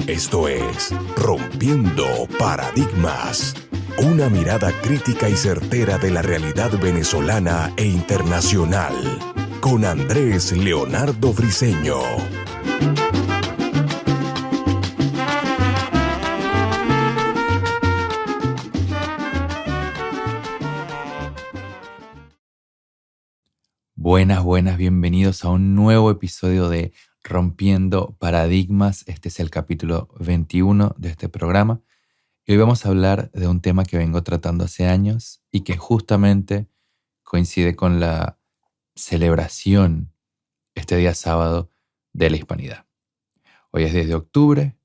Esto es Rompiendo Paradigmas, una mirada crítica y certera de la realidad venezolana e internacional, con Andrés Leonardo Briceño. Buenas, bienvenidos a un nuevo episodio de Rompiendo Paradigmas. Este es el capítulo 21 de este programa. Y hoy vamos a hablar de un tema que vengo tratando hace años y que justamente coincide con la celebración este día sábado de la Hispanidad. Hoy es 10 de octubre.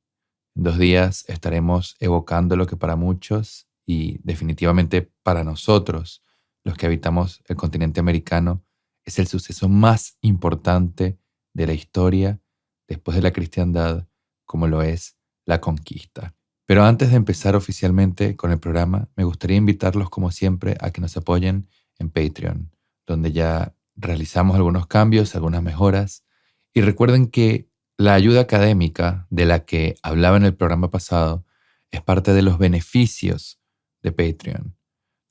En 2 días estaremos evocando lo que para muchos y definitivamente para nosotros, los que habitamos el continente americano, es el suceso más importante de la historia después de la cristiandad, como lo es la conquista. Pero antes de empezar oficialmente con el programa, me gustaría invitarlos, como siempre, a que nos apoyen en Patreon, donde ya realizamos algunos cambios, algunas mejoras. Y recuerden que la ayuda académica de la que hablaba en el programa pasado es parte de los beneficios de Patreon,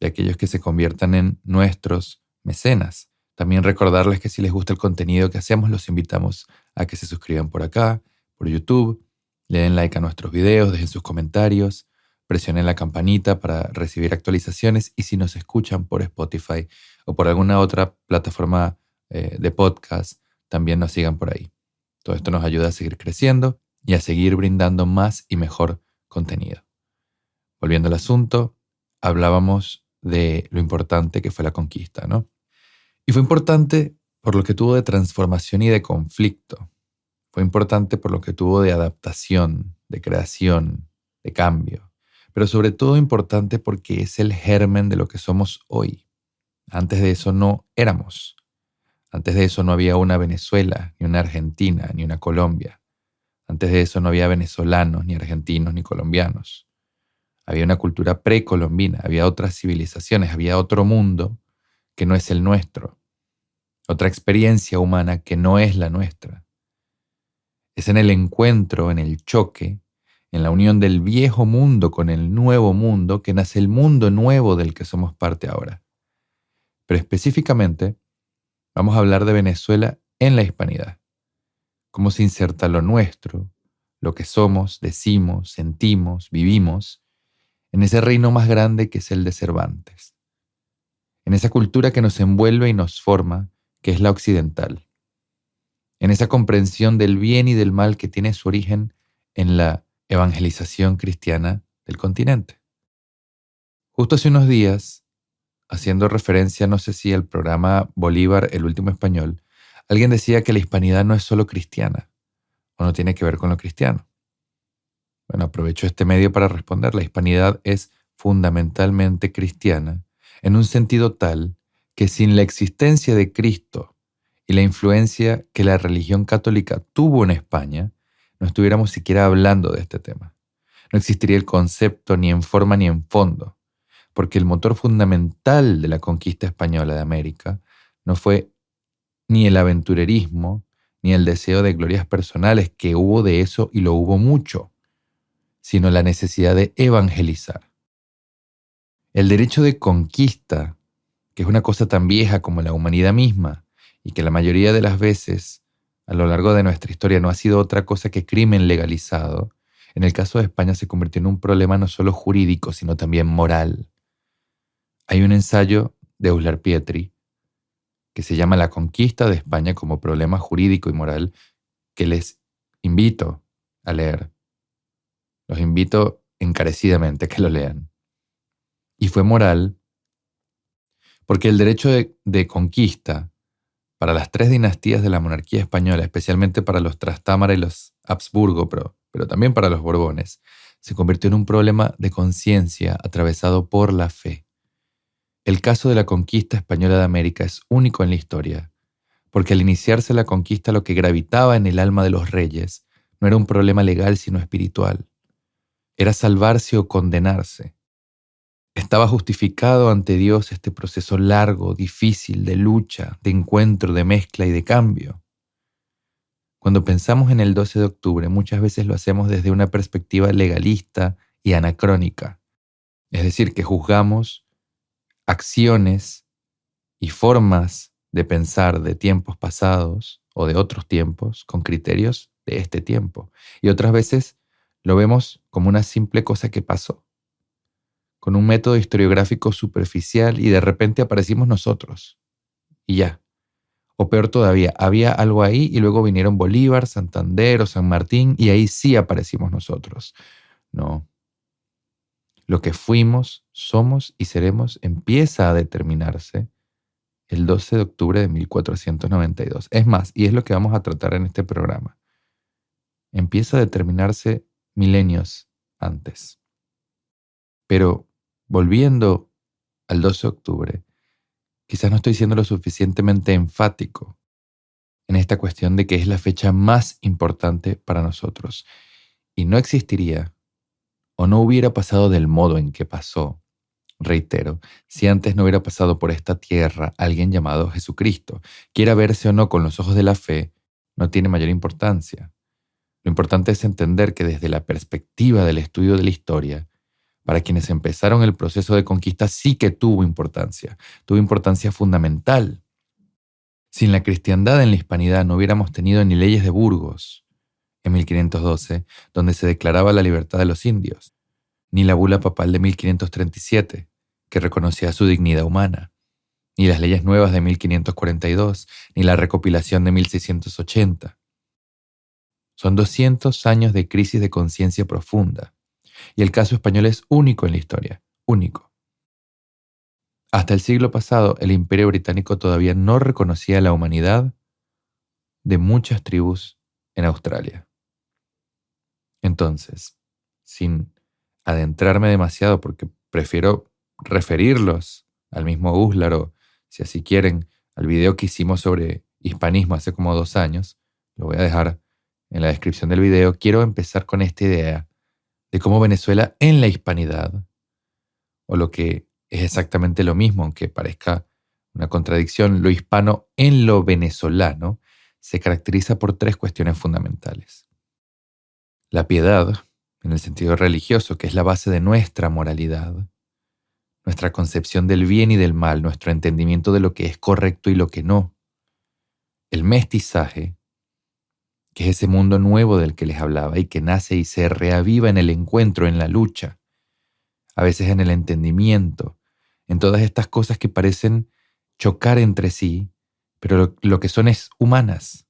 de aquellos que se conviertan en nuestros mecenas. También recordarles que si les gusta el contenido que hacemos, los invitamos a que se suscriban por acá, por YouTube, le den like a nuestros videos, dejen sus comentarios, presionen la campanita para recibir actualizaciones y si nos escuchan por Spotify o por alguna otra plataforma de podcast, también nos sigan por ahí. Todo esto nos ayuda a seguir creciendo y a seguir brindando más y mejor contenido. Volviendo al asunto, hablábamos de lo importante que fue la conquista, ¿no? Y fue importante por lo que tuvo de transformación y de conflicto. Fue importante por lo que tuvo de adaptación, de creación, de cambio. Pero sobre todo importante porque es el germen de lo que somos hoy. Antes de eso no éramos. Antes de eso no había una Venezuela, ni una Argentina, ni una Colombia. Antes de eso no había venezolanos, ni argentinos, ni colombianos. Había una cultura precolombina, había otras civilizaciones, había otro mundo que no es el nuestro, otra experiencia humana que no es la nuestra. Es en el encuentro, en el choque, en la unión del viejo mundo con el nuevo mundo que nace el mundo nuevo del que somos parte ahora. Pero específicamente, vamos a hablar de Venezuela en la Hispanidad. Cómo se inserta lo nuestro, lo que somos, decimos, sentimos, vivimos, en ese reino más grande que es el de Cervantes. En esa cultura que nos envuelve y nos forma, que es la occidental. En esa comprensión del bien y del mal que tiene su origen en la evangelización cristiana del continente. Justo hace unos días, haciendo referencia, no sé si al programa Bolívar, el último español, alguien decía que la hispanidad no es solo cristiana, o no tiene que ver con lo cristiano. Bueno, aprovecho este medio para responder. La hispanidad es fundamentalmente cristiana, en un sentido tal que sin la existencia de Cristo y la influencia que la religión católica tuvo en España, no estuviéramos siquiera hablando de este tema. No existiría el concepto ni en forma ni en fondo, porque el motor fundamental de la conquista española de América no fue ni el aventurerismo, ni el deseo de glorias personales, que hubo de eso y lo hubo mucho, sino la necesidad de evangelizar. El derecho de conquista, que es una cosa tan vieja como la humanidad misma, y que la mayoría de las veces a lo largo de nuestra historia no ha sido otra cosa que crimen legalizado, en el caso de España se convirtió en un problema no solo jurídico, sino también moral. Hay un ensayo de Euslar Pietri que se llama La conquista de España como problema jurídico y moral, que les invito a leer. Los invito encarecidamente a que lo lean. Y fue moral porque el derecho de conquista para las 3 dinastías de la monarquía española, especialmente para los Trastámara y los Habsburgo, pero también para los Borbones, se convirtió en un problema de conciencia atravesado por la fe. El caso de la conquista española de América es único en la historia, porque al iniciarse la conquista lo que gravitaba en el alma de los reyes no era un problema legal sino espiritual. Era salvarse o condenarse. Estaba justificado ante Dios este proceso largo, difícil, de lucha, de encuentro, de mezcla y de cambio. Cuando pensamos en el 12 de octubre, muchas veces lo hacemos desde una perspectiva legalista y anacrónica. Es decir, que juzgamos acciones y formas de pensar de tiempos pasados o de otros tiempos con criterios de este tiempo. Y otras veces lo vemos como una simple cosa que pasó, con un método historiográfico superficial y de repente aparecimos nosotros. Y ya. O peor todavía, había algo ahí y luego vinieron Bolívar, Santander o San Martín y ahí sí aparecimos nosotros. No. Lo que fuimos, somos y seremos empieza a determinarse el 12 de octubre de 1492. Es más, y es lo que vamos a tratar en este programa, empieza a determinarse milenios antes. Pero volviendo al 12 de octubre, quizás no estoy siendo lo suficientemente enfático en esta cuestión de que es la fecha más importante para nosotros. Y no existiría o no hubiera pasado del modo en que pasó, reitero, si antes no hubiera pasado por esta tierra alguien llamado Jesucristo. Quiera verse o no con los ojos de la fe, no tiene mayor importancia. Lo importante es entender que desde la perspectiva del estudio de la historia, para quienes empezaron el proceso de conquista sí que tuvo importancia fundamental. Sin la cristiandad en la hispanidad no hubiéramos tenido ni leyes de Burgos, en 1512, donde se declaraba la libertad de los indios, ni la bula papal de 1537, que reconocía su dignidad humana, ni las leyes nuevas de 1542, ni la recopilación de 1680. Son 200 años de crisis de conciencia profunda, y el caso español es único en la historia, único. Hasta el siglo pasado, el Imperio Británico todavía no reconocía la humanidad de muchas tribus en Australia. Entonces, sin adentrarme demasiado, porque prefiero referirlos al mismo Úslaro, si así quieren, al video que hicimos sobre hispanismo hace como 2 años, lo voy a dejar en la descripción del video. Quiero empezar con esta idea de cómo Venezuela en la hispanidad, o lo que es exactamente lo mismo, aunque parezca una contradicción, lo hispano en lo venezolano, se caracteriza por 3 cuestiones fundamentales. La piedad, en el sentido religioso, que es la base de nuestra moralidad, nuestra concepción del bien y del mal, nuestro entendimiento de lo que es correcto y lo que no. El mestizaje, que es ese mundo nuevo del que les hablaba y que nace y se reaviva en el encuentro, en la lucha, a veces en el entendimiento, en todas estas cosas que parecen chocar entre sí, pero lo que son es humanas.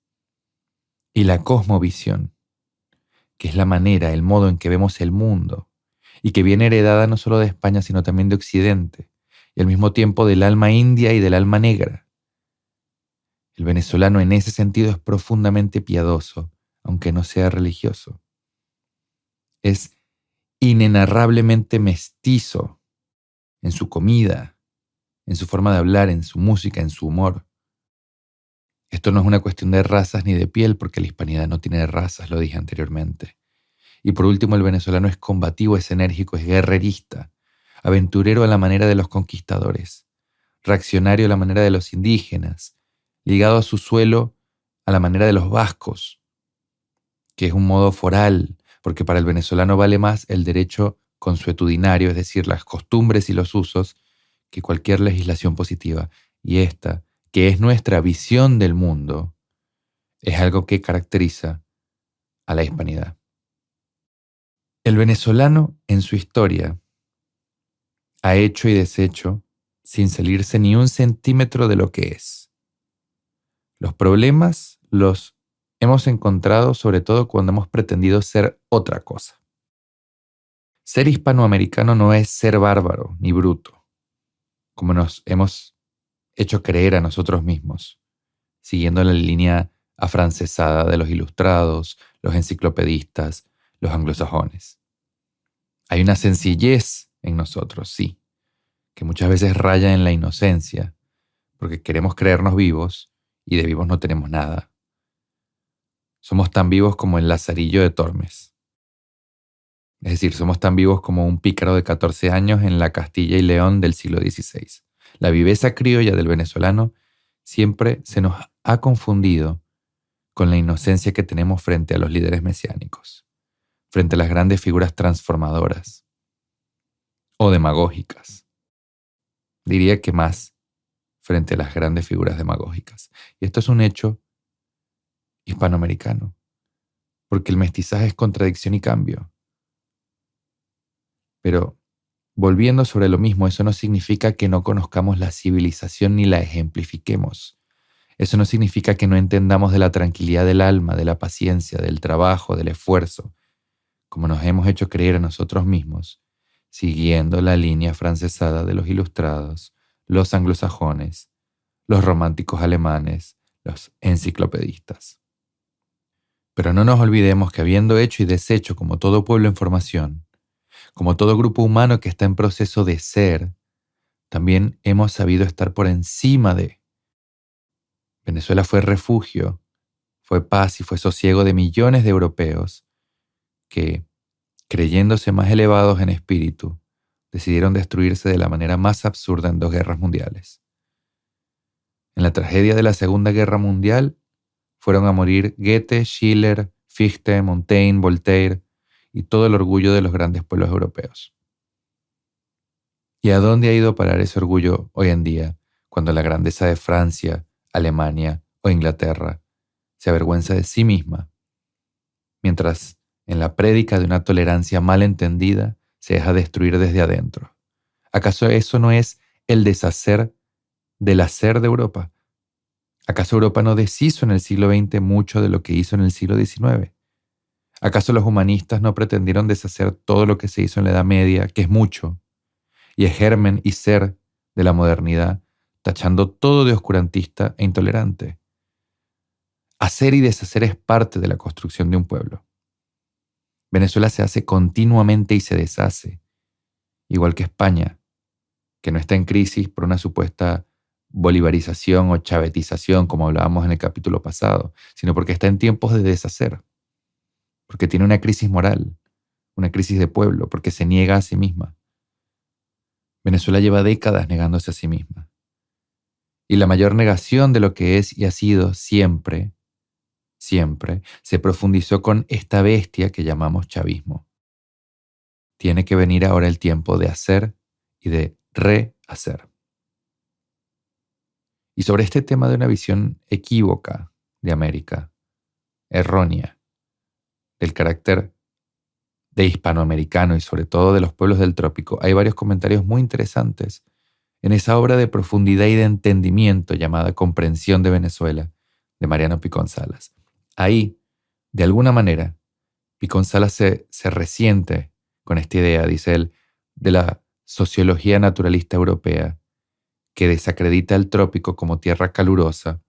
Y la cosmovisión, que es la manera, el modo en que vemos el mundo, y que viene heredada no solo de España, sino también de Occidente, y al mismo tiempo del alma india y del alma negra. El venezolano en ese sentido es profundamente piadoso, aunque no sea religioso. Es inenarrablemente mestizo en su comida, en su forma de hablar, en su música, en su humor. Esto no es una cuestión de razas ni de piel, porque la hispanidad no tiene razas, lo dije anteriormente. Y por último, el venezolano es combativo, es enérgico, es guerrerista, aventurero a la manera de los conquistadores, reaccionario a la manera de los indígenas, ligado a su suelo a la manera de los vascos, que es un modo foral, porque para el venezolano vale más el derecho consuetudinario, es decir, las costumbres y los usos, que cualquier legislación positiva. Y esta, que es nuestra visión del mundo, es algo que caracteriza a la hispanidad. El venezolano, en su historia, ha hecho y deshecho sin salirse ni un centímetro de lo que es. Los problemas los hemos encontrado sobre todo cuando hemos pretendido ser otra cosa. Ser hispanoamericano no es ser bárbaro ni bruto, como nos hemos hecho creer a nosotros mismos, siguiendo la línea afrancesada de los ilustrados, los enciclopedistas, los anglosajones. Hay una sencillez en nosotros, sí, que muchas veces raya en la inocencia, porque queremos creernos vivos y de vivos no tenemos nada. Somos tan vivos como el Lazarillo de Tormes. Es decir, somos tan vivos como un pícaro de 14 años en la Castilla y León del siglo XVI. La viveza criolla del venezolano siempre se nos ha confundido con la inocencia que tenemos frente a los líderes mesiánicos, frente a las grandes figuras transformadoras o demagógicas. Diría que más frente a las grandes figuras demagógicas. Y esto es un hecho hispanoamericano, porque el mestizaje es contradicción y cambio. Pero volviendo sobre lo mismo, eso no significa que no conozcamos la civilización ni la ejemplifiquemos. Eso no significa que no entendamos de la tranquilidad del alma, de la paciencia, del trabajo, del esfuerzo, como nos hemos hecho creer a nosotros mismos, siguiendo la línea afrancesada de los ilustrados, los anglosajones, los románticos alemanes, los enciclopedistas. Pero no nos olvidemos que habiendo hecho y deshecho como todo pueblo en formación, como todo grupo humano que está en proceso de ser, también hemos sabido estar por encima de. Venezuela fue refugio, fue paz y fue sosiego de millones de europeos que, creyéndose más elevados en espíritu, decidieron destruirse de la manera más absurda en 2 guerras mundiales. En la tragedia de la Segunda Guerra Mundial fueron a morir Goethe, Schiller, Fichte, Montaigne, Voltaire y todo el orgullo de los grandes pueblos europeos. ¿Y a dónde ha ido a parar ese orgullo hoy en día, cuando la grandeza de Francia, Alemania o Inglaterra se avergüenza de sí misma, mientras en la prédica de una tolerancia mal entendida se deja destruir desde adentro? ¿Acaso eso no es el deshacer del hacer de Europa? ¿Acaso Europa no deshizo en el siglo XX mucho de lo que hizo en el siglo XIX? ¿Acaso los humanistas no pretendieron deshacer todo lo que se hizo en la Edad Media, que es mucho, y es germen y ser de la modernidad, tachando todo de oscurantista e intolerante? Hacer y deshacer es parte de la construcción de un pueblo. Venezuela se hace continuamente y se deshace, igual que España, que no está en crisis por una supuesta bolivarización o chavetización, como hablábamos en el capítulo pasado, sino porque está en tiempos de deshacer, porque tiene una crisis moral, una crisis de pueblo, porque se niega a sí misma. Venezuela lleva décadas negándose a sí misma. Y la mayor negación de lo que es y ha sido siempre, siempre, se profundizó con esta bestia que llamamos chavismo. Tiene que venir ahora el tiempo de hacer y de rehacer. Y sobre este tema de una visión equívoca de América, errónea, del carácter de hispanoamericano y sobre todo de los pueblos del trópico, hay varios comentarios muy interesantes en esa obra de profundidad y de entendimiento llamada Comprensión de Venezuela, de Mariano Picón Salas. Ahí, de alguna manera, Picón Salas se resiente con esta idea, dice él, de la sociología naturalista europea, que desacredita el trópico como tierra calurosa,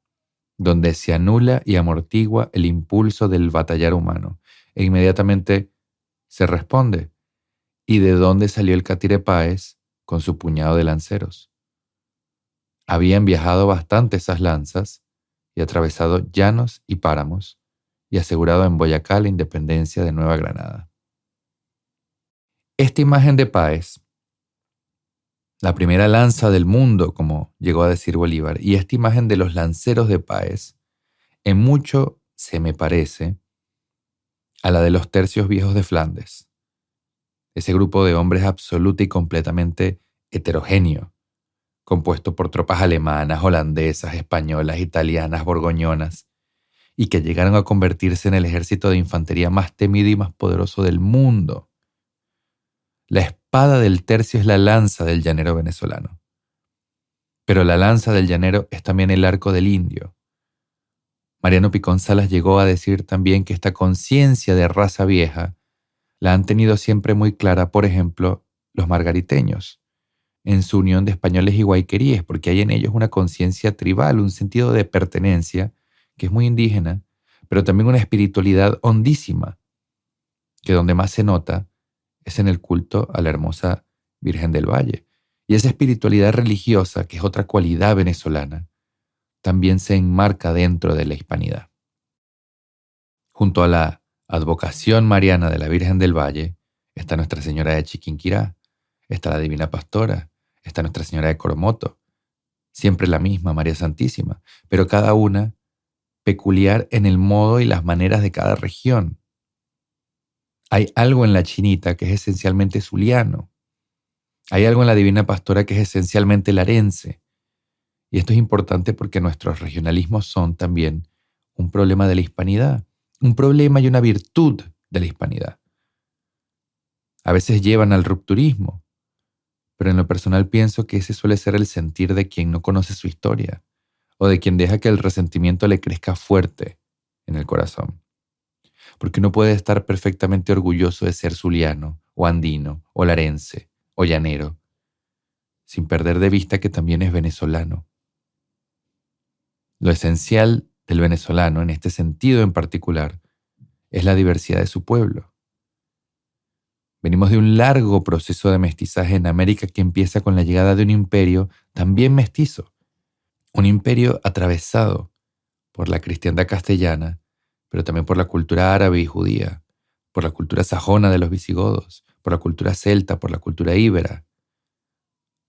donde se anula y amortigua el impulso del batallar humano, e inmediatamente se responde: ¿y de dónde salió el Catire Páez con su puñado de lanceros? Habían viajado bastante esas lanzas y atravesado llanos y páramos y asegurado en Boyacá la independencia de Nueva Granada. Esta imagen de Páez, la primera lanza del mundo, como llegó a decir Bolívar, y esta imagen de los lanceros de Páez, en mucho se me parece a la de los tercios viejos de Flandes, ese grupo de hombres absoluta y completamente heterogéneo, compuesto por tropas alemanas, holandesas, españolas, italianas, borgoñonas, y que llegaron a convertirse en el ejército de infantería más temido y más poderoso del mundo. La espada del tercio es la lanza del llanero venezolano. Pero la lanza del llanero es también el arco del indio. Mariano Picón Salas llegó a decir también que esta conciencia de raza vieja la han tenido siempre muy clara, por ejemplo, los margariteños, en su unión de españoles y guayqueríes, porque hay en ellos una conciencia tribal, un sentido de pertenencia que es muy indígena, pero también una espiritualidad hondísima, que donde más se nota es en el culto a la hermosa Virgen del Valle. Y esa espiritualidad religiosa, que es otra cualidad venezolana, también se enmarca dentro de la hispanidad. Junto a la advocación mariana de la Virgen del Valle está Nuestra Señora de Chiquinquirá, está la Divina Pastora, está Nuestra Señora de Coromoto, siempre la misma, María Santísima, pero cada una peculiar en el modo y las maneras de cada región. Hay algo en la chinita que es esencialmente zuliano. Hay algo en la divina pastora que es esencialmente larense. Y esto es importante porque nuestros regionalismos son también un problema de la hispanidad, un problema y una virtud de la hispanidad. A veces llevan al rupturismo, pero en lo personal pienso que ese suele ser el sentir de quien no conoce su historia o de quien deja que el resentimiento le crezca fuerte en el corazón. Porque uno puede estar perfectamente orgulloso de ser zuliano o andino o larense o llanero, sin perder de vista que también es venezolano. Lo esencial del venezolano, en este sentido en particular, es la diversidad de su pueblo. Venimos de un largo proceso de mestizaje en América que empieza con la llegada de un imperio también mestizo, un imperio atravesado por la cristiandad castellana, pero también por la cultura árabe y judía, por la cultura sajona de los visigodos, por la cultura celta, por la cultura íbera,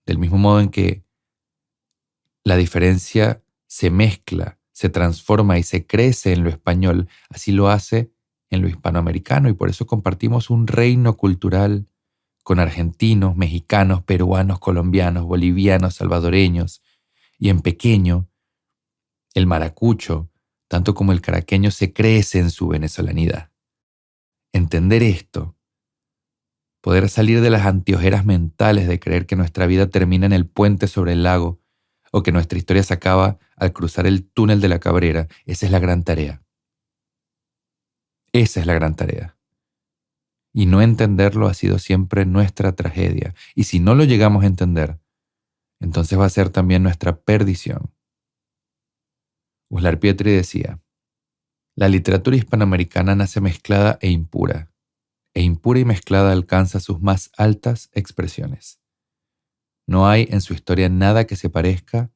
del mismo modo en que la diferencia se mezcla, se transforma y se crece en lo español, así lo hace en lo hispanoamericano, y por eso compartimos un reino cultural con argentinos, mexicanos, peruanos, colombianos, bolivianos, salvadoreños, y en pequeño, el maracucho, tanto como el caraqueño, se crece en su venezolanidad. Entender esto, poder salir de las anteojeras mentales de creer que nuestra vida termina en el puente sobre el lago o que nuestra historia se acaba al cruzar el túnel de la Cabrera, esa es la gran tarea. Esa es la gran tarea. Y no entenderlo ha sido siempre nuestra tragedia. Y si no lo llegamos a entender, entonces va a ser también nuestra perdición. Uslar Pietri decía, la literatura hispanoamericana nace mezclada e impura y mezclada alcanza sus más altas expresiones. No hay en su historia nada que se parezca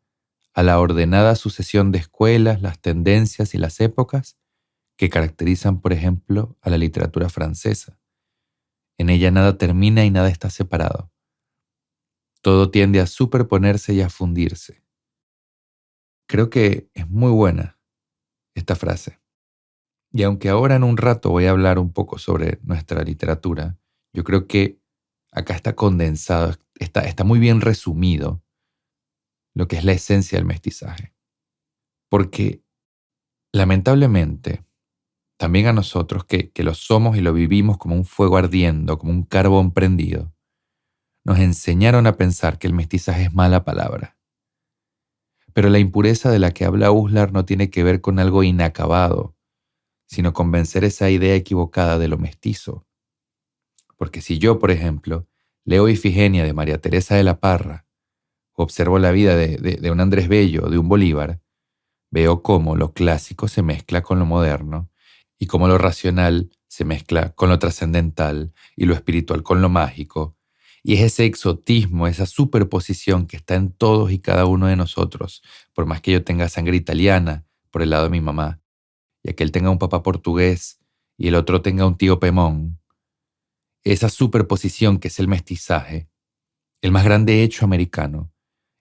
a la ordenada sucesión de escuelas, las tendencias y las épocas que caracterizan, por ejemplo, a la literatura francesa. En ella nada termina y nada está separado. Todo tiende a superponerse y a fundirse. Creo que es muy buena esta frase. Y aunque ahora en un rato voy a hablar un poco sobre nuestra literatura, yo creo que acá está condensado, está muy bien resumido lo que es la esencia del mestizaje. Porque lamentablemente, también a nosotros que lo somos y lo vivimos como un fuego ardiendo, como un carbón prendido, nos enseñaron a pensar que el mestizaje es mala palabra. Pero la impureza de la que habla Uslar no tiene que ver con algo inacabado, sino con vencer esa idea equivocada de lo mestizo. Porque si yo, por ejemplo, leo Ifigenia de María Teresa de la Parra, o observo la vida de un Andrés Bello, de un Bolívar, veo cómo lo clásico se mezcla con lo moderno y cómo lo racional se mezcla con lo trascendental y lo espiritual con lo mágico. Y es ese exotismo, esa superposición que está en todos y cada uno de nosotros, por más que yo tenga sangre italiana por el lado de mi mamá, y aquel tenga un papá portugués y el otro tenga un tío pemón. Esa superposición que es el mestizaje, el más grande hecho americano,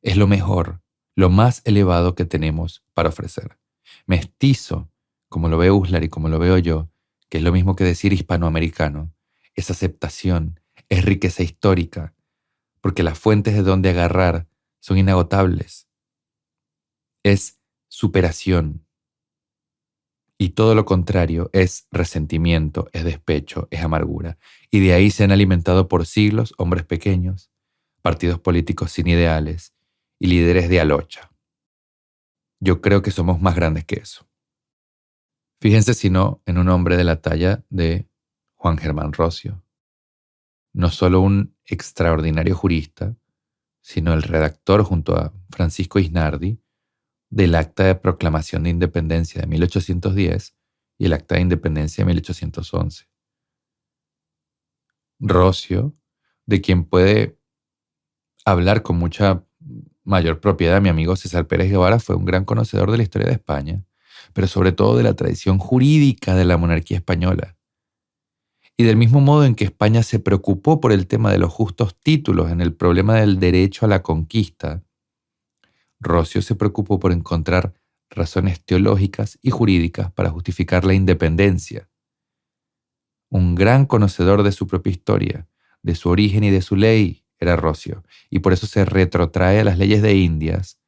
es lo mejor, lo más elevado que tenemos para ofrecer. Mestizo, como lo ve Uslar y como lo veo yo, que es lo mismo que decir hispanoamericano, es aceptación, es riqueza histórica, porque las fuentes de donde agarrar son inagotables. Es superación. Y todo lo contrario es resentimiento, es despecho, es amargura. Y de ahí se han alimentado por siglos hombres pequeños, partidos políticos sin ideales y líderes de alocha. Yo creo que somos más grandes que eso. Fíjense si no en un hombre de la talla de Juan Germán Rossio. No solo un extraordinario jurista, sino el redactor junto a Francisco Isnardi del Acta de Proclamación de Independencia de 1810 y el Acta de Independencia de 1811. Rossio, de quien puede hablar con mucha mayor propiedad mi amigo César Pérez Guevara, fue un gran conocedor de la historia de España, pero sobre todo de la tradición jurídica de la monarquía española. Y del mismo modo en que España se preocupó por el tema de los justos títulos en el problema del derecho a la conquista, Rossio se preocupó por encontrar razones teológicas y jurídicas para justificar la independencia. Un gran conocedor de su propia historia, de su origen y de su ley, era Roscio, y por eso se retrotrae a las leyes de Indias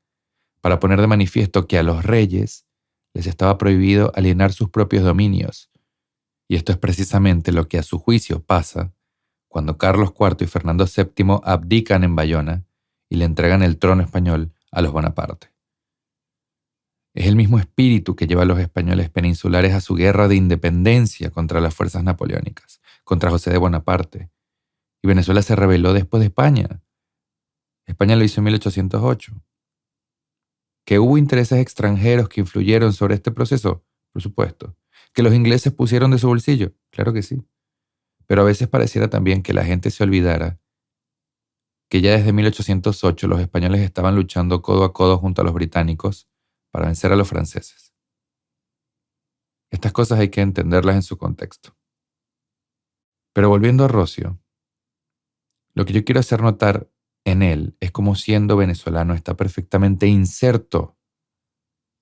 para poner de manifiesto que a los reyes les estaba prohibido alienar sus propios dominios. Y esto es precisamente lo que a su juicio pasa cuando Carlos IV y Fernando VII abdican en Bayona y le entregan el trono español a los Bonaparte. Es el mismo espíritu que lleva a los españoles peninsulares a su guerra de independencia contra las fuerzas napoleónicas, contra José de Bonaparte. Y Venezuela se rebeló después de España. España lo hizo en 1808. ¿Que hubo intereses extranjeros que influyeron sobre este proceso? Por supuesto. ¿Que los ingleses pusieron de su bolsillo? Claro que sí. Pero a veces pareciera también que la gente se olvidara que ya desde 1808 los españoles estaban luchando codo a codo junto a los británicos para vencer a los franceses. Estas cosas hay que entenderlas en su contexto. Pero volviendo a Roscio, lo que yo quiero hacer notar en él es cómo siendo venezolano está perfectamente inserto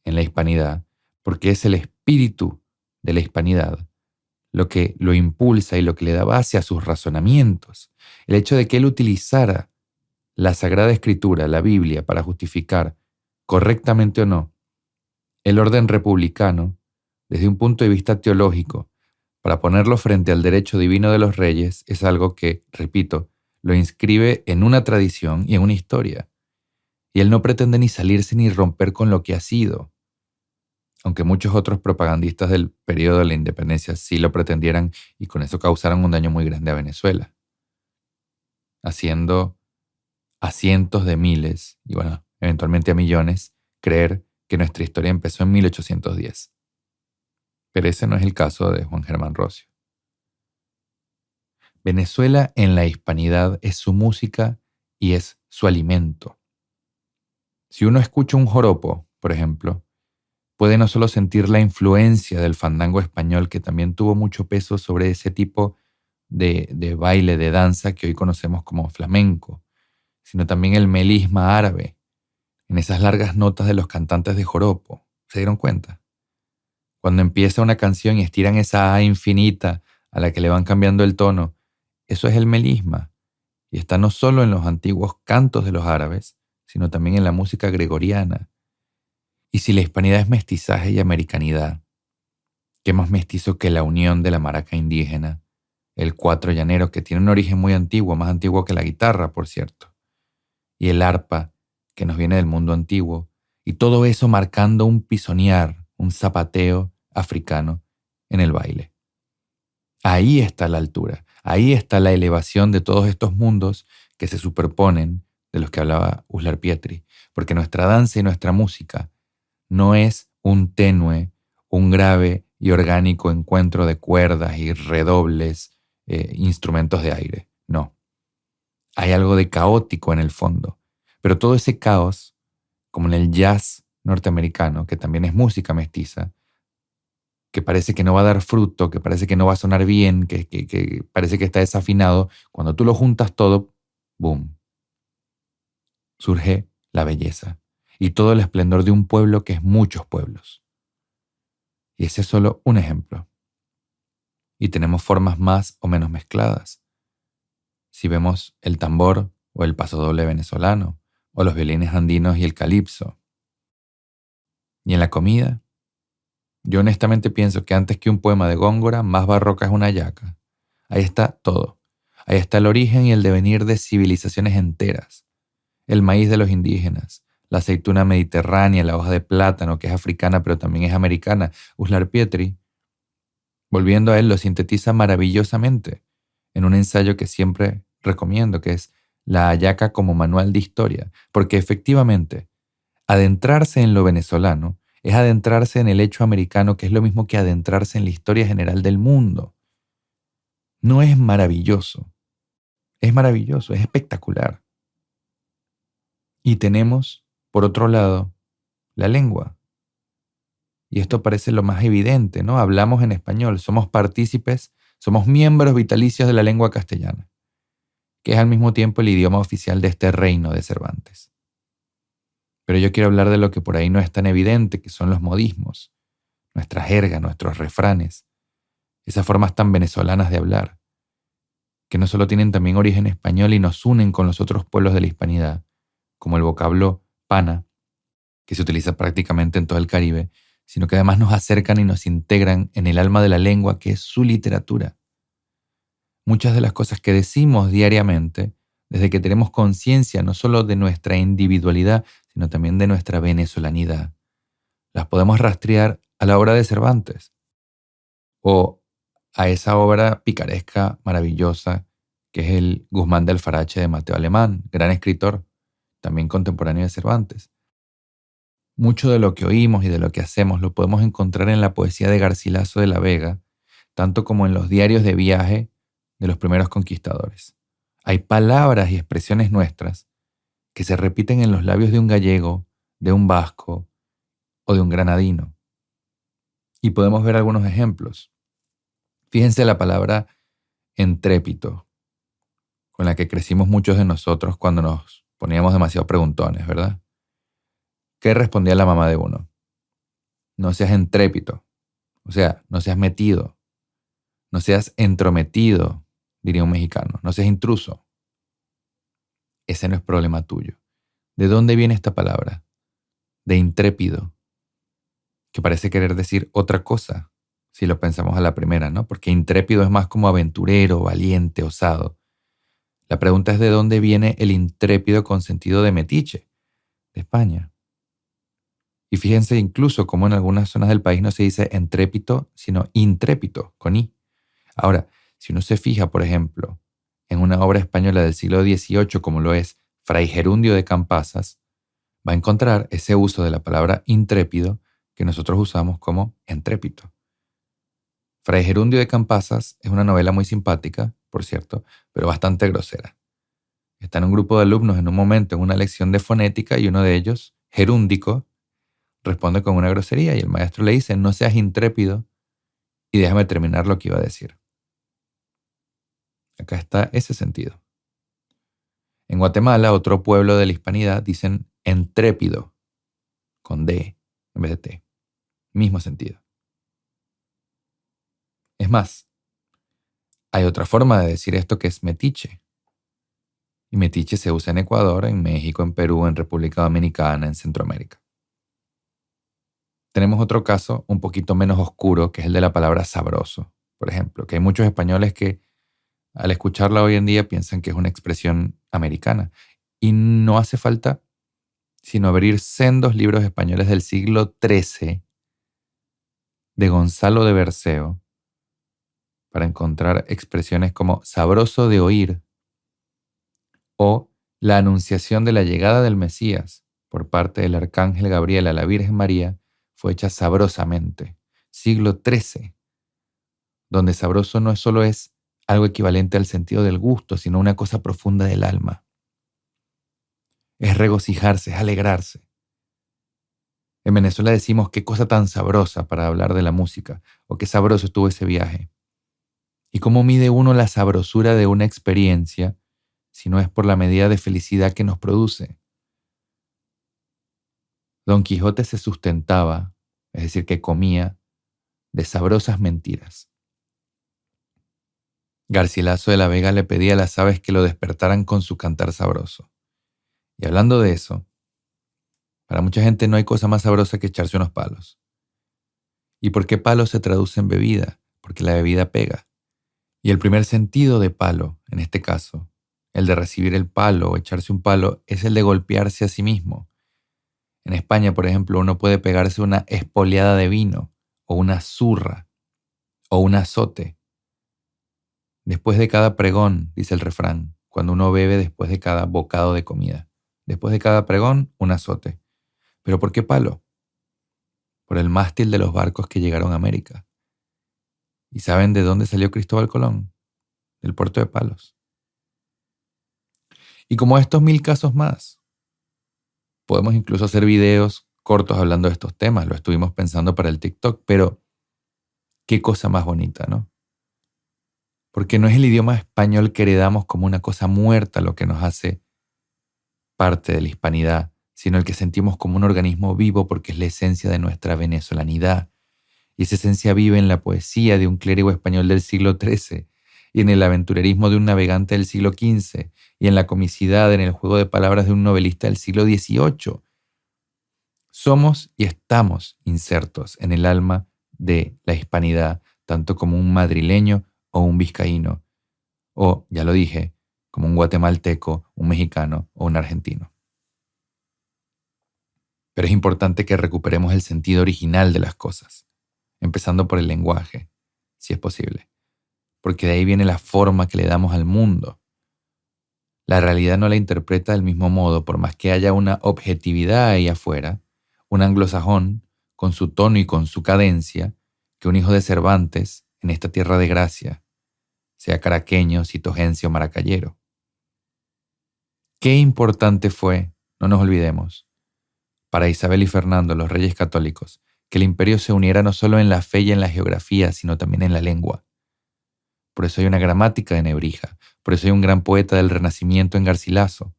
en la hispanidad, porque es el espíritu de la hispanidad lo que lo impulsa y lo que le da base a sus razonamientos. El hecho de que él utilizara la Sagrada Escritura, la Biblia, para justificar, correctamente o no, el orden republicano, desde un punto de vista teológico, para ponerlo frente al derecho divino de los reyes, es algo que, repito, lo inscribe en una tradición y en una historia. Y él no pretende ni salirse ni romper con lo que ha sido, aunque muchos otros propagandistas del periodo de la independencia sí lo pretendieran y con eso causaron un daño muy grande a Venezuela, haciendo a cientos de miles, y bueno, eventualmente a millones, creer que nuestra historia empezó en 1810. Pero ese no es el caso de Juan Germán Roscio. Venezuela en la hispanidad es su música y es su alimento. Si uno escucha un joropo, por ejemplo, puede no solo sentir la influencia del fandango español, que también tuvo mucho peso sobre ese tipo de baile, de danza que hoy conocemos como flamenco, sino también el melisma árabe, en esas largas notas de los cantantes de joropo. ¿Se dieron cuenta? Cuando empieza una canción y estiran esa A infinita a la que le van cambiando el tono, eso es el melisma, y está no solo en los antiguos cantos de los árabes, sino también en la música gregoriana. Y si la hispanidad es mestizaje y americanidad, ¿qué más mestizo que la unión de la maraca indígena, el cuatro llanero, que tiene un origen muy antiguo, más antiguo que la guitarra, por cierto, y el arpa, que nos viene del mundo antiguo, y todo eso marcando un pisonear, un zapateo africano en el baile? Ahí está la altura, ahí está la elevación de todos estos mundos que se superponen, de los que hablaba Uslar Pietri, porque nuestra danza y nuestra música no es un tenue, un grave y orgánico encuentro de cuerdas y redobles, instrumentos de aire. No. Hay algo de caótico en el fondo. Pero todo ese caos, como en el jazz norteamericano, que también es música mestiza, que parece que no va a dar fruto, que parece que no va a sonar bien, que parece que está desafinado, cuando tú lo juntas todo, ¡boom!, surge la belleza y todo el esplendor de un pueblo que es muchos pueblos. Y ese es solo un ejemplo. Y tenemos formas más o menos mezcladas. Si vemos el tambor o el pasodoble venezolano, o los violines andinos y el calipso. Y en la comida, yo honestamente pienso que antes que un poema de Góngora, más barroca es una hallaca. Ahí está todo. Ahí está el origen y el devenir de civilizaciones enteras. El maíz de los indígenas, la aceituna mediterránea, la hoja de plátano, que es africana pero también es americana. Uslar Pietri, volviendo a él, lo sintetiza maravillosamente en un ensayo que siempre recomiendo, que es La hallaca como manual de historia, porque efectivamente, adentrarse en lo venezolano es adentrarse en el hecho americano, que es lo mismo que adentrarse en la historia general del mundo. No es maravilloso, es espectacular. Y tenemos, por otro lado, la lengua. Y esto parece lo más evidente, ¿no? Hablamos en español, somos partícipes, somos miembros vitalicios de la lengua castellana, que es al mismo tiempo el idioma oficial de este reino de Cervantes. Pero yo quiero hablar de lo que por ahí no es tan evidente, que son los modismos, nuestra jerga, nuestros refranes, esas formas tan venezolanas de hablar, que no solo tienen también origen español y nos unen con los otros pueblos de la hispanidad, como el vocablo pana, que se utiliza prácticamente en todo el Caribe, sino que además nos acercan y nos integran en el alma de la lengua, que es su literatura. Muchas de las cosas que decimos diariamente, desde que tenemos conciencia no solo de nuestra individualidad, sino también de nuestra venezolanidad, las podemos rastrear a la obra de Cervantes o a esa obra picaresca, maravillosa, que es el Guzmán de Alfarache de Mateo Alemán, gran escritor, también contemporáneo de Cervantes. Mucho de lo que oímos y de lo que hacemos lo podemos encontrar en la poesía de Garcilaso de la Vega, tanto como en los diarios de viaje de los primeros conquistadores. Hay palabras y expresiones nuestras que se repiten en los labios de un gallego, de un vasco o de un granadino. Y podemos ver algunos ejemplos. Fíjense la palabra entrépito, con la que crecimos muchos de nosotros cuando nos poníamos demasiado preguntones, ¿verdad? ¿Qué respondía la mamá de uno? No seas entrépito, o sea, no seas metido, no seas entrometido, diría un mexicano, no seas intruso. Ese no es problema tuyo. ¿De dónde viene esta palabra? De intrépido, que parece querer decir otra cosa, si lo pensamos a la primera, ¿no? Porque intrépido es más como aventurero, valiente, osado. La pregunta es de dónde viene el intrépido con sentido de metiche, de España. Y fíjense incluso cómo en algunas zonas del país no se dice entrépito, sino intrépito, con i. Ahora, si uno se fija, por ejemplo, en una obra española del siglo XVIII como lo es Fray Gerundio de Campasas, va a encontrar ese uso de la palabra intrépido que nosotros usamos como entrépito. Fray Gerundio de Campasas es una novela muy simpática, por cierto, pero bastante grosera. Están un grupo de alumnos en un momento en una lección de fonética y uno de ellos, gerúndico, responde con una grosería y el maestro le dice: no seas intrépido y déjame terminar lo que iba a decir. Acá está ese sentido. En Guatemala, otro pueblo de la hispanidad, dicen entrépido, con D en vez de T. Mismo sentido. Es más, hay otra forma de decir esto que es metiche. Y metiche se usa en Ecuador, en México, en Perú, en República Dominicana, en Centroamérica. Tenemos otro caso un poquito menos oscuro, que es el de la palabra sabroso, por ejemplo, que hay muchos españoles que al escucharla hoy en día piensan que es una expresión americana. Y no hace falta sino abrir sendos libros españoles del siglo XIII de Gonzalo de Berceo para encontrar expresiones como sabroso de oír o la anunciación de la llegada del Mesías por parte del arcángel Gabriel a la Virgen María fue hecha sabrosamente. Siglo XIII, donde sabroso no solo es algo equivalente al sentido del gusto, sino una cosa profunda del alma. Es regocijarse, es alegrarse. En Venezuela decimos qué cosa tan sabrosa para hablar de la música, o qué sabroso estuvo ese viaje. ¿Y cómo mide uno la sabrosura de una experiencia si no es por la medida de felicidad que nos produce? Don Quijote se sustentaba, es decir, que comía, de sabrosas mentiras. Garcilaso de la Vega le pedía a las aves que lo despertaran con su cantar sabroso. Y hablando de eso, para mucha gente no hay cosa más sabrosa que echarse unos palos. ¿Y por qué palo se traduce en bebida? Porque la bebida pega. Y el primer sentido de palo, en este caso, el de recibir el palo o echarse un palo, es el de golpearse a sí mismo. En España, por ejemplo, uno puede pegarse una espoleada de vino, o una zurra, o un azote. Después de cada pregón, dice el refrán, cuando uno bebe después de cada bocado de comida. Después de cada pregón, un azote. ¿Pero por qué palo? Por el mástil de los barcos que llegaron a América. ¿Y saben de dónde salió Cristóbal Colón? Del puerto de Palos. Y como estos 1000 casos más, podemos incluso hacer videos cortos hablando de estos temas. Lo estuvimos pensando para el TikTok, pero qué cosa más bonita, ¿no? Porque no es el idioma español que heredamos como una cosa muerta lo que nos hace parte de la hispanidad, sino el que sentimos como un organismo vivo porque es la esencia de nuestra venezolanidad. Y esa esencia vive en la poesía de un clérigo español del siglo XIII, y en el aventurerismo de un navegante del siglo XV, y en la comicidad, en el juego de palabras de un novelista del siglo XVIII. Somos y estamos insertos en el alma de la hispanidad, tanto como un madrileño o un vizcaíno, o, ya lo dije, como un guatemalteco, un mexicano o un argentino. Pero es importante que recuperemos el sentido original de las cosas, empezando por el lenguaje, si es posible, porque de ahí viene la forma que le damos al mundo. La realidad no la interpreta del mismo modo, por más que haya una objetividad ahí afuera, un anglosajón, con su tono y con su cadencia, que un hijo de Cervantes en esta tierra de gracia, sea caraqueño, citogense o maracayero. Qué importante fue, no nos olvidemos, para Isabel y Fernando, los reyes católicos, que el imperio se uniera no solo en la fe y en la geografía, sino también en la lengua. Por eso hay una gramática de Nebrija, por eso hay un gran poeta del Renacimiento en Garcilaso.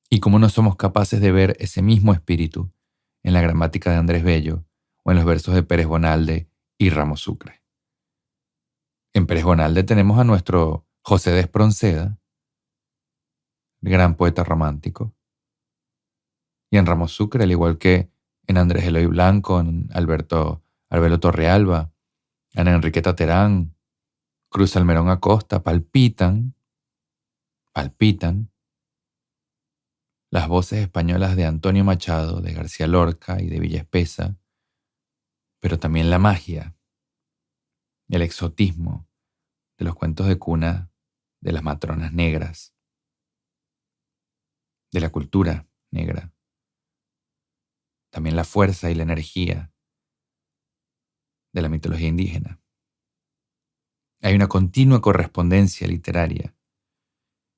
Y cómo no somos capaces de ver ese mismo espíritu en la gramática de Andrés Bello o en los versos de Pérez Bonalde y Ramos Sucre. En Pérez Bonalde tenemos a nuestro José de Espronceda, gran poeta romántico, y en Ramos Sucre, al igual que en Andrés Eloy Blanco, en Albelo Torrealba, Ana Enriqueta Terán, Cruz Almerón Acosta, palpitan las voces españolas de Antonio Machado, de García Lorca y de Villa Espesa, pero también la magia, el exotismo de los cuentos de cuna de las matronas negras, de la cultura negra, también la fuerza y la energía de la mitología indígena. Hay una continua correspondencia literaria,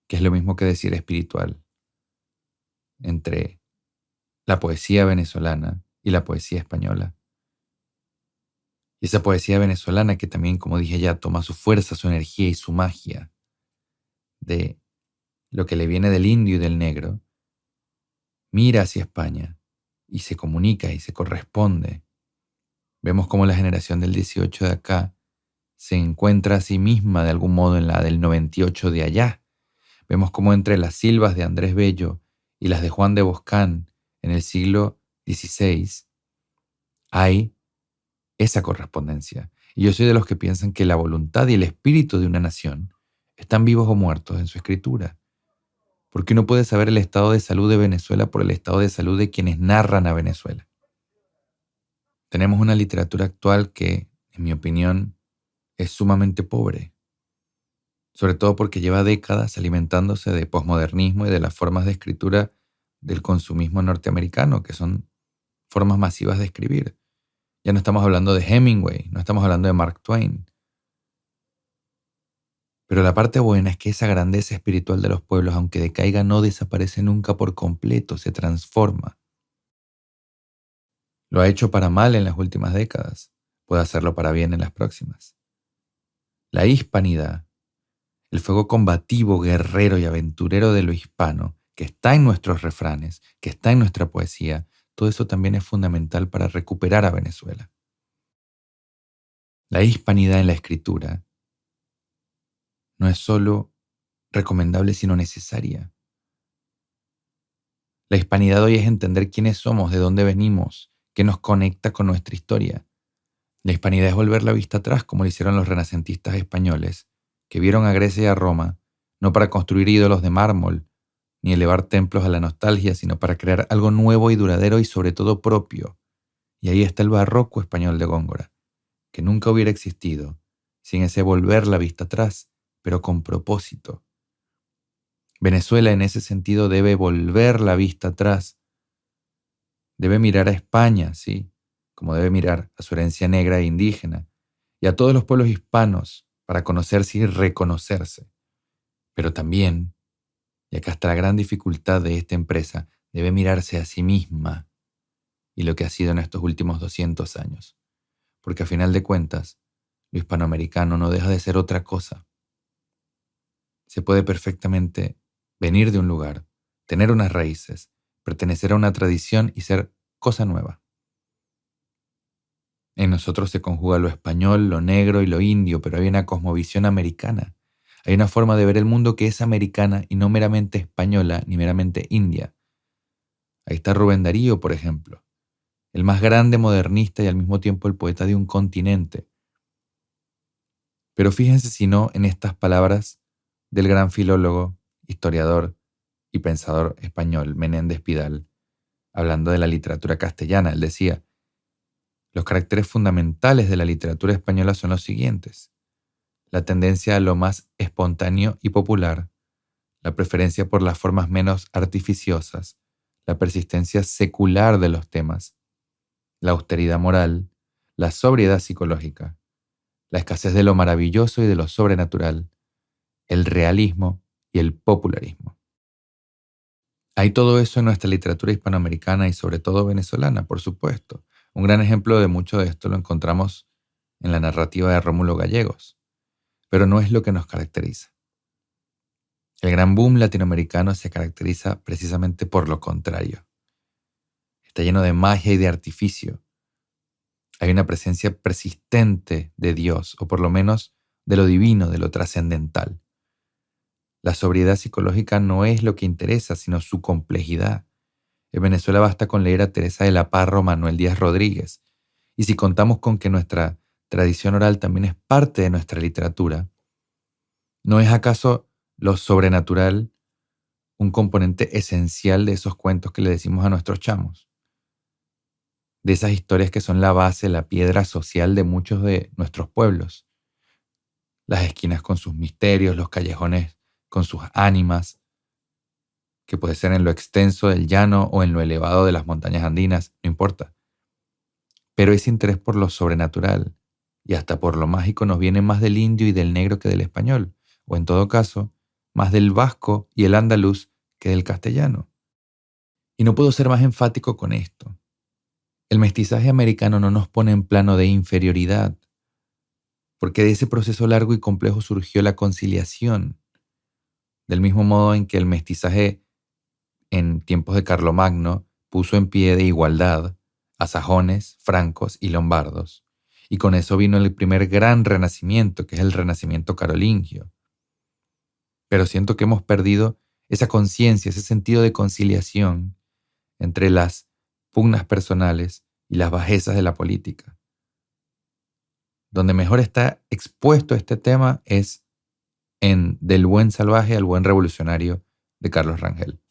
que es lo mismo que decir espiritual, entre la poesía venezolana y la poesía española. Y esa poesía venezolana que también, como dije ya, toma su fuerza, su energía y su magia de lo que le viene del indio y del negro, mira hacia España y se comunica y se corresponde. Vemos cómo la generación del 18 de acá se encuentra a sí misma de algún modo en la del 98 de allá. Vemos cómo entre las silvas de Andrés Bello y las de Juan de Boscán en el siglo XVI hay esa correspondencia. Y yo soy de los que piensan que la voluntad y el espíritu de una nación están vivos o muertos en su escritura. Porque uno puede saber el estado de salud de Venezuela por el estado de salud de quienes narran a Venezuela. Tenemos una literatura actual que, en mi opinión, es sumamente pobre, sobre todo porque lleva décadas alimentándose de posmodernismo y de las formas de escritura del consumismo norteamericano, que son formas masivas de escribir. Ya no estamos hablando de Hemingway, no estamos hablando de Mark Twain. Pero la parte buena es que esa grandeza espiritual de los pueblos, aunque decaiga, no desaparece nunca por completo, se transforma. Lo ha hecho para mal en las últimas décadas, puede hacerlo para bien en las próximas. La hispanidad, el fuego combativo, guerrero y aventurero de lo hispano, que está en nuestros refranes, que está en nuestra poesía, todo eso también es fundamental para recuperar a Venezuela. La hispanidad en la escritura no es solo recomendable, sino necesaria. La hispanidad hoy es entender quiénes somos, de dónde venimos, qué nos conecta con nuestra historia. La hispanidad es volver la vista atrás, como lo hicieron los renacentistas españoles, que vieron a Grecia y a Roma, no para construir ídolos de mármol, ni elevar templos a la nostalgia, sino para crear algo nuevo y duradero y sobre todo propio. Y ahí está el barroco español de Góngora, que nunca hubiera existido sin ese volver la vista atrás, pero con propósito. Venezuela en ese sentido debe volver la vista atrás. Debe mirar a España, sí, como debe mirar a su herencia negra e indígena, y a todos los pueblos hispanos para conocerse y reconocerse. Pero también, y acá está la gran dificultad de esta empresa, debe mirarse a sí misma y lo que ha sido en estos últimos 200 años. Porque a final de cuentas, lo hispanoamericano no deja de ser otra cosa. Se puede perfectamente venir de un lugar, tener unas raíces, pertenecer a una tradición y ser cosa nueva. En nosotros se conjuga lo español, lo negro y lo indio, pero hay una cosmovisión americana. Hay una forma de ver el mundo que es americana y no meramente española ni meramente india. Ahí está Rubén Darío, por ejemplo, el más grande modernista y al mismo tiempo el poeta de un continente. Pero fíjense si no en estas palabras del gran filólogo, historiador y pensador español Menéndez Pidal, hablando de la literatura castellana. Él decía: los caracteres fundamentales de la literatura española son los siguientes: la tendencia a lo más espontáneo y popular, la preferencia por las formas menos artificiosas, la persistencia secular de los temas, la austeridad moral, la sobriedad psicológica, la escasez de lo maravilloso y de lo sobrenatural, el realismo y el popularismo. Hay todo eso en nuestra literatura hispanoamericana y sobre todo venezolana, por supuesto. Un gran ejemplo de mucho de esto lo encontramos en la narrativa de Rómulo Gallegos, pero no es lo que nos caracteriza. El gran boom latinoamericano se caracteriza precisamente por lo contrario. Está lleno de magia y de artificio. Hay una presencia persistente de Dios, o por lo menos de lo divino, de lo trascendental. La sobriedad psicológica no es lo que interesa, sino su complejidad. En Venezuela basta con leer a Teresa de la Parra o Manuel Díaz Rodríguez. Y si contamos con que nuestra tradición oral también es parte de nuestra literatura, ¿no es acaso lo sobrenatural un componente esencial de esos cuentos que le decimos a nuestros chamos? De esas historias que son la base, la piedra social de muchos de nuestros pueblos. Las esquinas con sus misterios, los callejones con sus ánimas, que puede ser en lo extenso del llano o en lo elevado de las montañas andinas, no importa. Pero ese interés por lo sobrenatural y hasta por lo mágico nos viene más del indio y del negro que del español, o en todo caso, más del vasco y el andaluz que del castellano. Y no puedo ser más enfático con esto. El mestizaje americano no nos pone en plano de inferioridad, porque de ese proceso largo y complejo surgió la conciliación, del mismo modo en que el mestizaje en tiempos de Carlomagno puso en pie de igualdad a sajones, francos y lombardos, y con eso vino el primer gran renacimiento, que es el renacimiento carolingio. Pero siento que hemos perdido esa conciencia, ese sentido de conciliación entre las pugnas personales y las bajezas de la política. Donde mejor está expuesto este tema es en Del buen salvaje al buen revolucionario de Carlos Rangel.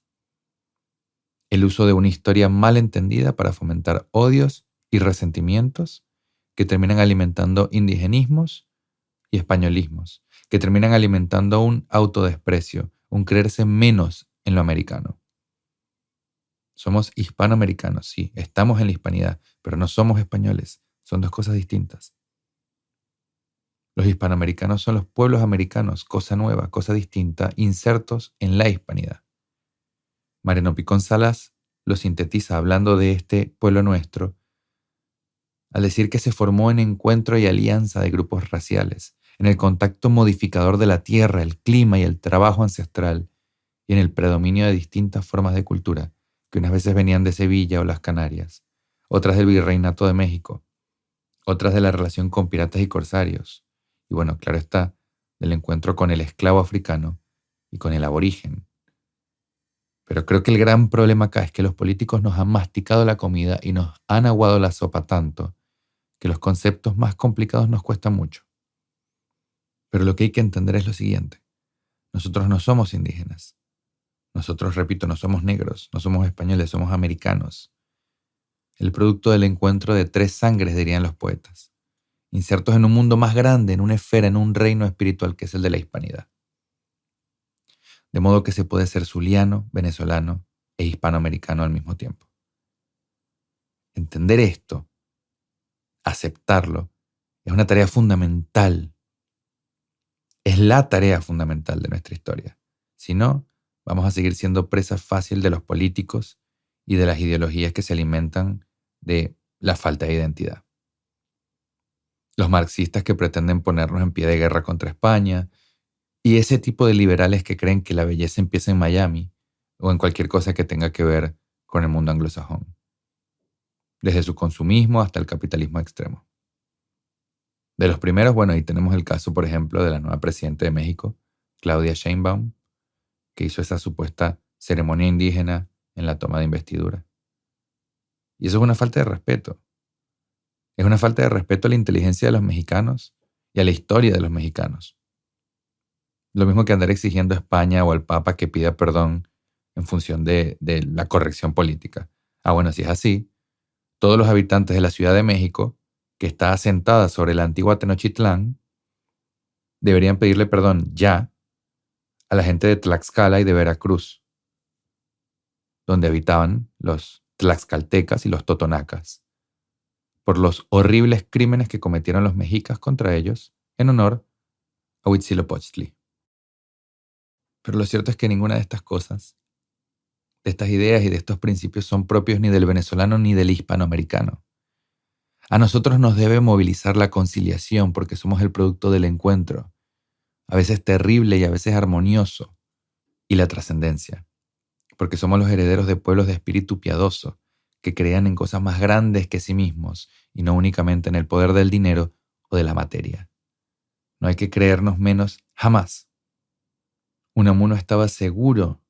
El uso de una historia mal entendida para fomentar odios y resentimientos que terminan alimentando indigenismos y españolismos, que terminan alimentando un autodesprecio, un creerse menos en lo americano. Somos hispanoamericanos, sí, estamos en la hispanidad, pero no somos españoles, son dos cosas distintas. Los hispanoamericanos son los pueblos americanos, cosa nueva, cosa distinta, insertos en la hispanidad. Mariano Picón Salas lo sintetiza hablando de este pueblo nuestro, al decir que se formó en encuentro y alianza de grupos raciales, en el contacto modificador de la tierra, el clima y el trabajo ancestral, y en el predominio de distintas formas de cultura, que unas veces venían de Sevilla o las Canarias, otras del Virreinato de México, otras de la relación con piratas y corsarios, y bueno, claro está, del encuentro con el esclavo africano y con el aborigen. Pero creo que el gran problema acá es que los políticos nos han masticado la comida y nos han aguado la sopa tanto que los conceptos más complicados nos cuestan mucho. Pero lo que hay que entender es lo siguiente: nosotros no somos indígenas. Nosotros, repito, no somos negros, no somos españoles, somos americanos. El producto del encuentro de tres sangres, dirían los poetas, insertos en un mundo más grande, en una esfera, en un reino espiritual que es el de la hispanidad. De modo que se puede ser zuliano, venezolano e hispanoamericano al mismo tiempo. Entender esto, aceptarlo, es una tarea fundamental. Es la tarea fundamental de nuestra historia. Si no, vamos a seguir siendo presa fácil de los políticos y de las ideologías que se alimentan de la falta de identidad. Los marxistas que pretenden ponernos en pie de guerra contra España, y ese tipo de liberales que creen que la belleza empieza en Miami o en cualquier cosa que tenga que ver con el mundo anglosajón, desde su consumismo hasta el capitalismo extremo. De los primeros, bueno, ahí tenemos el caso, por ejemplo, de la nueva presidenta de México, Claudia Sheinbaum, que hizo esa supuesta ceremonia indígena en la toma de investidura. Y eso es una falta de respeto. Es una falta de respeto a la inteligencia de los mexicanos y a la historia de los mexicanos. Lo mismo que andar exigiendo a España o al Papa que pida perdón en función de la corrección política. Bueno, si es así, todos los habitantes de la Ciudad de México, que está asentada sobre la antigua Tenochtitlán, deberían pedirle perdón ya a la gente de Tlaxcala y de Veracruz, donde habitaban los tlaxcaltecas y los totonacas, por los horribles crímenes que cometieron los mexicas contra ellos en honor a Huitzilopochtli. Pero lo cierto es que ninguna de estas cosas, de estas ideas y de estos principios son propios ni del venezolano ni del hispanoamericano. A nosotros nos debe movilizar la conciliación porque somos el producto del encuentro, a veces terrible y a veces armonioso, y la trascendencia, porque somos los herederos de pueblos de espíritu piadoso que crean en cosas más grandes que sí mismos y no únicamente en el poder del dinero o de la materia. No hay que creernos menos jamás. Unamuno estaba seguro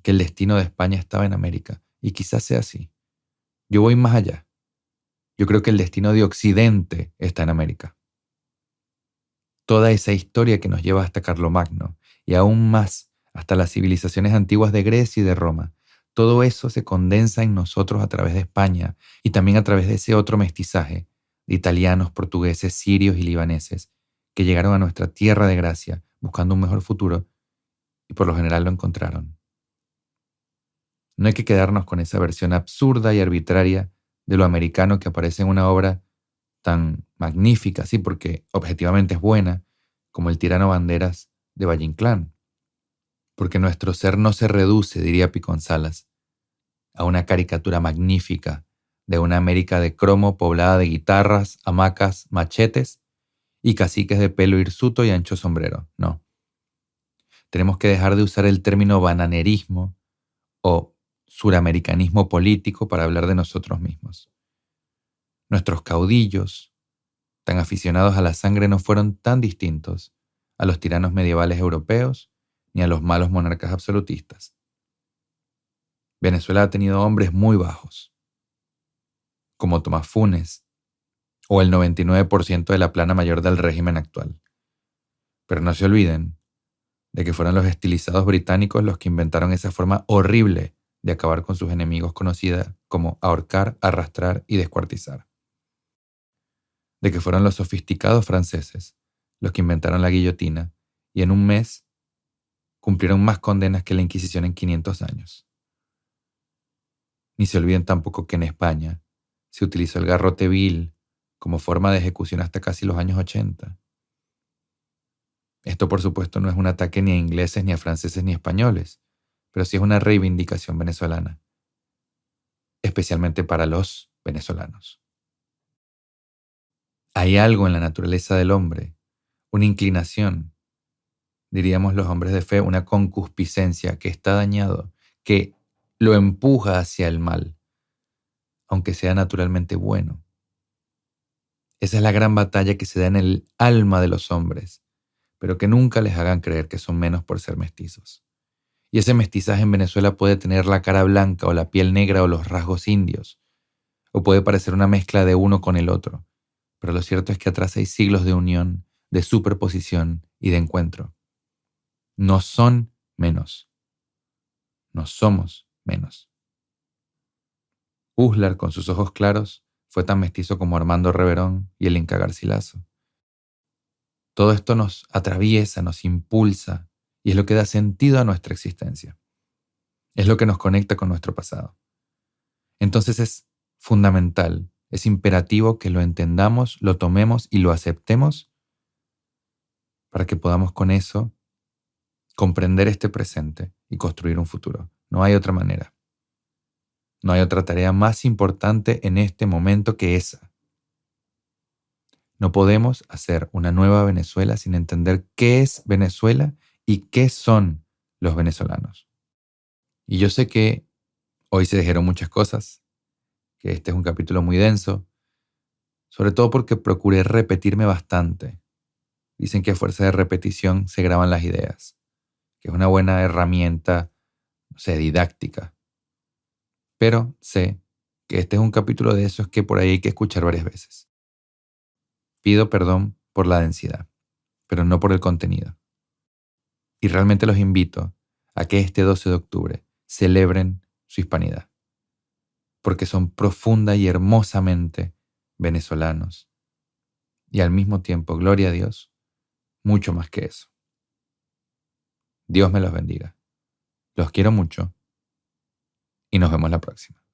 que el destino de España estaba en América, y quizás sea así. Yo voy más allá. Yo creo que el destino de Occidente está en América. Toda esa historia que nos lleva hasta Carlomagno y aún más hasta las civilizaciones antiguas de Grecia y de Roma, todo eso se condensa en nosotros a través de España y también a través de ese otro mestizaje de italianos, portugueses, sirios y libaneses que llegaron a nuestra tierra de gracia buscando un mejor futuro y por lo general lo encontraron. No hay que quedarnos con esa versión absurda y arbitraria de lo americano que aparece en una obra tan magnífica, sí, porque objetivamente es buena, como El tirano Banderas de Valle Inclán. Porque nuestro ser no se reduce, diría Picón Salas, a una caricatura magnífica de una América de cromo poblada de guitarras, hamacas, machetes y caciques de pelo hirsuto y ancho sombrero. No. Tenemos que dejar de usar el término bananerismo o suramericanismo político para hablar de nosotros mismos. Nuestros caudillos, tan aficionados a la sangre, no fueron tan distintos a los tiranos medievales europeos ni a los malos monarcas absolutistas. Venezuela ha tenido hombres muy bajos, como Tomás Funes o el 99% de la plana mayor del régimen actual. Pero no se olviden de que fueron los estilizados británicos los que inventaron esa forma horrible de acabar con sus enemigos, conocida como ahorcar, arrastrar y descuartizar. De que fueron los sofisticados franceses los que inventaron la guillotina y en un mes cumplieron más condenas que la Inquisición en 500 años. Ni se olviden tampoco que en España se utilizó el garrote vil como forma de ejecución hasta casi los años 80. Esto, por supuesto, no es un ataque ni a ingleses, ni a franceses, ni a españoles, pero sí es una reivindicación venezolana, especialmente para los venezolanos. Hay algo en la naturaleza del hombre, una inclinación, diríamos los hombres de fe, una concupiscencia que está dañado, que lo empuja hacia el mal, aunque sea naturalmente bueno. Esa es la gran batalla que se da en el alma de los hombres, pero que nunca les hagan creer que son menos por ser mestizos. Y ese mestizaje en Venezuela puede tener la cara blanca o la piel negra o los rasgos indios, o puede parecer una mezcla de uno con el otro, pero lo cierto es que atrás hay siglos de unión, de superposición y de encuentro. No son menos. No somos menos. Uslar, con sus ojos claros, fue tan mestizo como Armando Reverón y el Inca Garcilaso. Todo esto nos atraviesa, nos impulsa, y es lo que da sentido a nuestra existencia. Es lo que nos conecta con nuestro pasado. Entonces es fundamental, es imperativo que lo entendamos, lo tomemos y lo aceptemos para que podamos con eso comprender este presente y construir un futuro. No hay otra manera. No hay otra tarea más importante en este momento que esa. No podemos hacer una nueva Venezuela sin entender qué es Venezuela y qué son los venezolanos. Y yo sé que Hoy se dijeron muchas cosas, que este es un capítulo muy denso, sobre todo porque procuré repetirme bastante. Dicen que a fuerza de repetición se graban las ideas, que es una buena herramienta, no sé, didáctica. Pero sé que este es un capítulo de esos que por ahí hay que escuchar varias veces. Pido perdón por la densidad, pero no por el contenido. Y realmente los invito a que este 12 de octubre celebren su hispanidad, porque son profunda y hermosamente venezolanos. Y al mismo tiempo, gloria a Dios, mucho más que eso. Dios me los bendiga. Los quiero mucho y nos vemos la próxima.